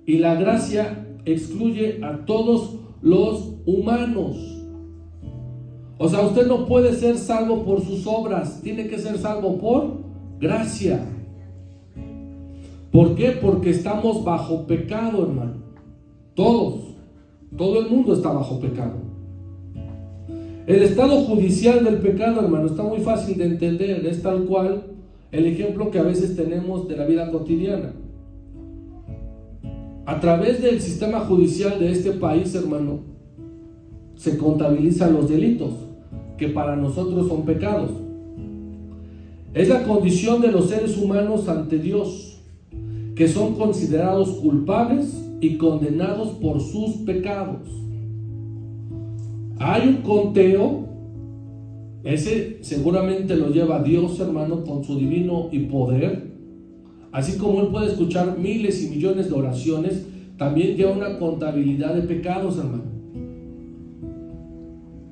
y la gracia excluye a todos los humanos. O sea, usted no puede ser salvo por sus obras, tiene que ser salvo por gracia. ¿Por qué? Porque estamos bajo pecado, hermano. Todo el mundo está bajo pecado. El estado judicial del pecado, hermano, está muy fácil de entender. Es tal cual el ejemplo que a veces tenemos de la vida cotidiana. A través del sistema judicial de este país, hermano, se contabilizan los delitos, que para nosotros son pecados. Es la condición de los seres humanos ante Dios, que son considerados culpables y condenados por sus pecados. Hay un conteo, ese seguramente lo lleva Dios, hermano, con su divino y poder. Así como Él puede escuchar miles y millones de oraciones, también lleva una contabilidad de pecados, hermano.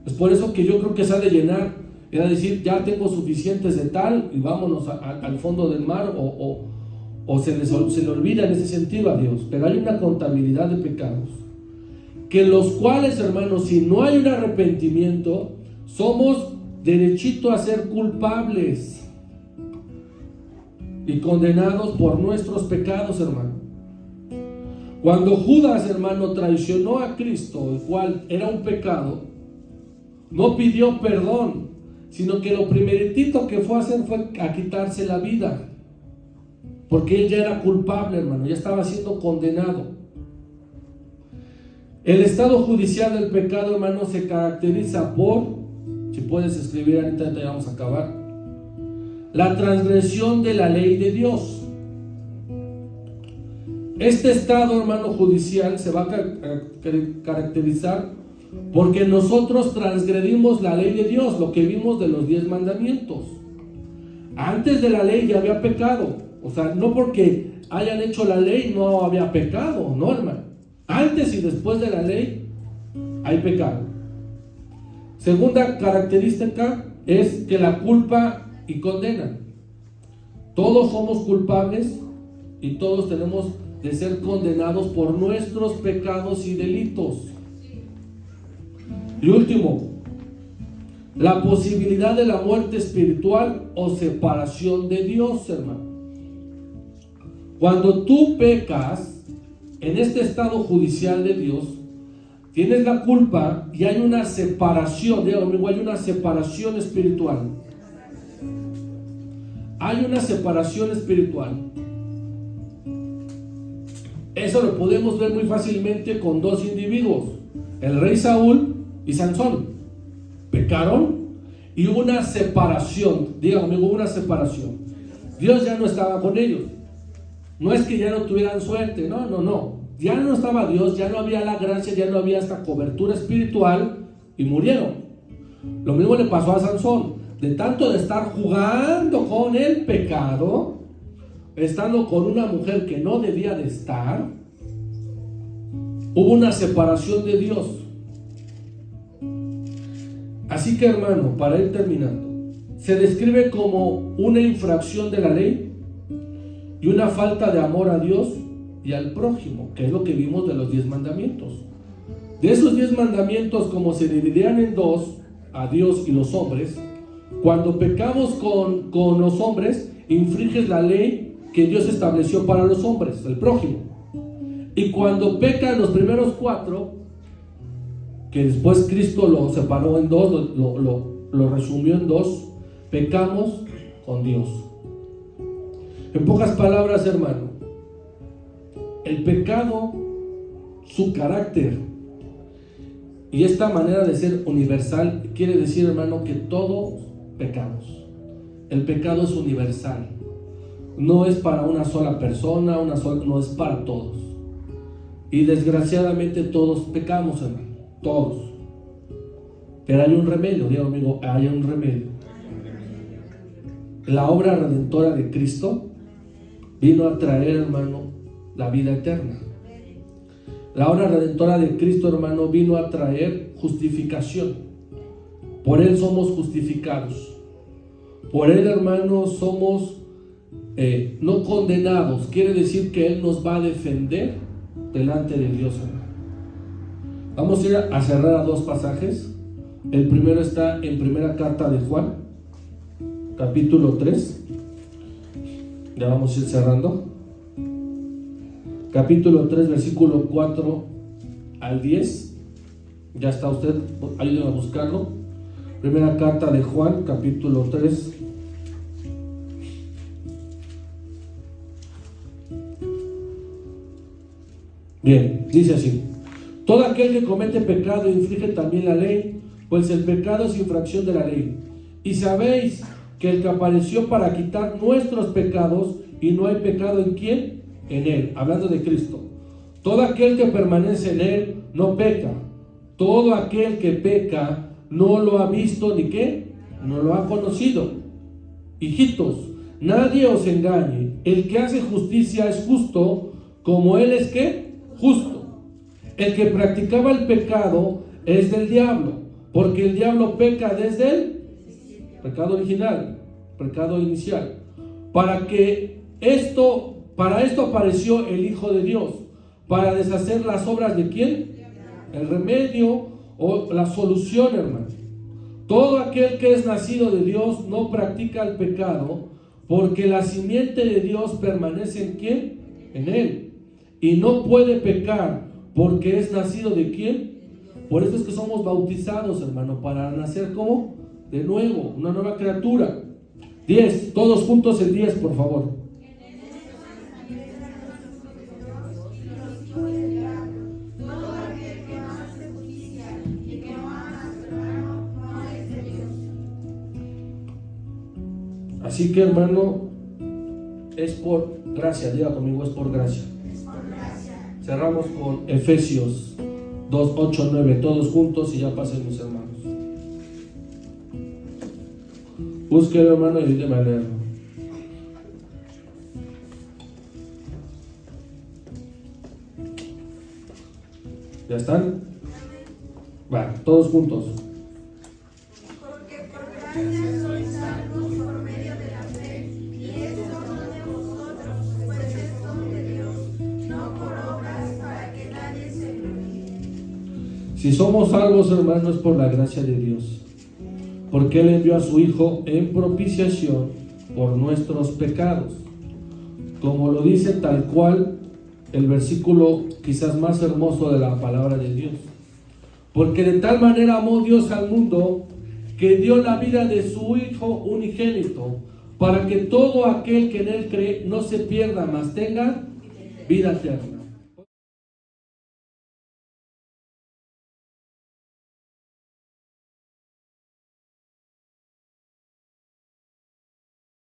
Es por eso que yo creo que se ha de llenar, era decir, ya tengo suficientes de tal y vámonos al fondo del mar, o se le olvida en ese sentido a Dios. Pero hay una contabilidad de pecados, que los cuales, hermanos, si no hay un arrepentimiento, somos derechito a ser culpables y condenados por nuestros pecados, hermano. Cuando Judas, hermano, traicionó a Cristo, el cual era un pecado, no pidió perdón, sino que lo primeritito que fue a hacer fue a quitarse la vida, porque él ya era culpable, hermano, ya estaba siendo condenado. El estado judicial del pecado, hermano, se caracteriza por, si puedes escribir ahorita ya vamos a acabar, la transgresión de la ley de Dios. Este estado, hermano, judicial se va a caracterizar porque nosotros transgredimos la ley de Dios, lo que vimos de los 10 mandamientos. Antes de la ley ya había pecado, o sea, no porque hayan hecho la ley no había pecado, no, hermano. Antes y después de la ley hay pecado. Segunda característica es que la culpa y condena. Todos somos culpables y todos tenemos de ser condenados por nuestros pecados y delitos. Y último, la posibilidad de la muerte espiritual o separación de Dios, hermano. Cuando tú pecas en este estado judicial de Dios, tienes la culpa y hay una separación, dígame, hay una separación espiritual. Hay una separación espiritual. Eso lo podemos ver muy fácilmente con dos individuos, el rey Saúl y Sansón. Pecaron y hubo una separación, dígame, hubo una separación. Dios ya no estaba con ellos. No es que ya no tuvieran suerte, no. Ya no estaba Dios, ya no había la gracia, ya no había esta cobertura espiritual y murieron. Lo mismo le pasó a Sansón. De tanto de estar jugando con el pecado, estando con una mujer que no debía de estar, hubo una separación de Dios. Así que, hermano, para ir terminando, se describe como una infracción de la ley y una falta de amor a Dios y al prójimo, que es lo que vimos de los 10 mandamientos. De esos 10 mandamientos, como se dividían en dos, a Dios y los hombres, cuando pecamos con los hombres, infringes la ley que Dios estableció para los hombres, el prójimo. Y cuando pecan los primeros 4, que después Cristo lo separó en dos, lo resumió en 2, pecamos con Dios. En pocas palabras, hermano, el pecado, su carácter y esta manera de ser universal, quiere decir, hermano, que todos pecamos. El pecado es universal. No es para una sola persona, no es para todos. Y desgraciadamente todos pecamos, hermano. Todos. Pero hay un remedio, digo amigo, hay un remedio. La obra redentora de Cristo vino a traer, hermano, la vida eterna. La obra redentora de Cristo, hermano, vino a traer justificación. Por Él somos justificados. Por Él, hermano, somos no condenados. Quiere decir que Él nos va a defender delante de Dios, hermano. Vamos a ir a cerrar a 2 pasajes. El primero está en primera carta de Juan, capítulo 3. Ya vamos a ir cerrando. Capítulo 3, versículo 4 al 10. Ya está usted, ayúdenme a buscarlo. Primera carta de Juan, capítulo 3. Bien, dice así: todo aquel que comete pecado infringe también la ley, pues el pecado es infracción de la ley. Y sabéis que el que apareció para quitar nuestros pecados, y no hay pecado en ¿quién? En Él, hablando de Cristo. Todo aquel que permanece en Él no peca. Todo aquel que peca no lo ha visto ni qué, no lo ha conocido. Hijitos, nadie os engañe. El que hace justicia es justo, como Él es ¿qué? Justo. El que practicaba el pecado es del diablo, porque el diablo peca desde el pecado original, pecado inicial. Para esto apareció el Hijo de Dios, para deshacer las obras de ¿quién? El remedio o la solución, hermano. Todo aquel que es nacido de Dios no practica el pecado, porque la simiente de Dios permanece en ¿quién? En Él. Y no puede pecar, porque es nacido de ¿quién? Por eso es que somos bautizados, hermano, para nacer ¿cómo? de nuevo, una nueva criatura. 10, todos juntos el 10, por favor. Así que, hermano, es por gracia, diga conmigo, es por gracia. Cerramos con Efesios 2, 8, 9, todos juntos y ya pasen mis hermanos. Búsquelo, hermano, y ayúdeme a leerlo. ¿Ya están? Va, todos juntos. Porque por gracia sois salvos por medio de la fe, y esto no de vosotros, pues es don de Dios, no por obras para que nadie se gloríe. Si somos salvos, hermanos, por la gracia de Dios, porque Él envió a su Hijo en propiciación por nuestros pecados, como lo dice tal cual el versículo quizás más hermoso de la palabra de Dios. Porque de tal manera amó Dios al mundo, que dio la vida de su Hijo unigénito, para que todo aquel que en Él cree no se pierda, mas tenga vida eterna.